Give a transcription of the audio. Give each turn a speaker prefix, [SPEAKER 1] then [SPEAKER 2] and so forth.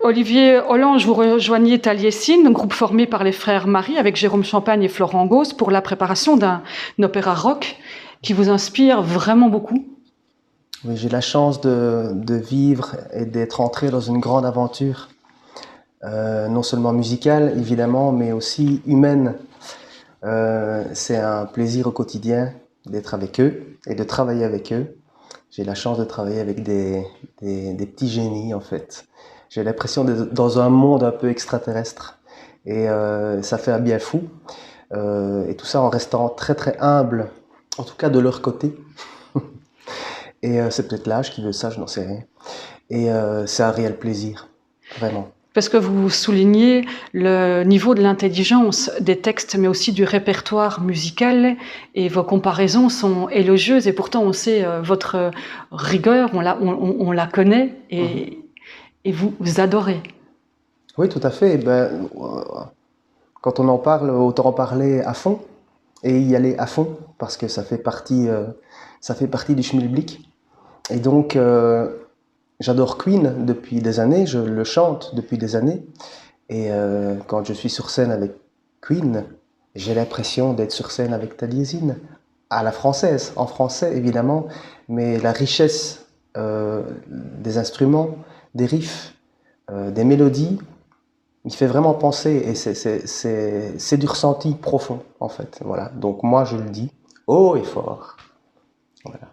[SPEAKER 1] Olivier Hollange, vous rejoignez Taliesin, un groupe formé par les frères Marie avec Jérôme Champagne et Florent Gauss pour la préparation d'un opéra rock qui vous inspire vraiment beaucoup.
[SPEAKER 2] Oui, j'ai la chance de vivre et d'être entré dans une grande aventure, non seulement musicale évidemment, mais aussi humaine. C'est un plaisir au quotidien d'être avec eux et de travailler avec eux. J'ai la chance de travailler avec des petits génies en fait. J'ai l'impression d'être dans un monde un peu extraterrestre et ça fait un bien fou. Et tout ça en restant très très humble, en tout cas de leur côté. Et c'est peut-être l'âge qui veut ça, je n'en sais rien. Et c'est un réel plaisir, vraiment.
[SPEAKER 1] Parce que vous soulignez le niveau de l'intelligence des textes, mais aussi du répertoire musical, et vos comparaisons sont élogieuses, et pourtant on sait votre rigueur, on la connaît,
[SPEAKER 2] Mhm.
[SPEAKER 1] et vous adorez.
[SPEAKER 2] Oui, tout à fait. Eh ben, quand on en parle, autant en parler à fond et y aller à fond, parce que ça fait partie du schmilblick. Et donc, j'adore Queen depuis des années, je le chante depuis des années. Et quand je suis sur scène avec Queen, j'ai l'impression d'être sur scène avec Taliesin, à la française, en français évidemment, mais la richesse des instruments, des riffs, des mélodies, il fait vraiment penser et c'est du ressenti profond en fait. Voilà. Donc moi je le dis haut et fort. Voilà.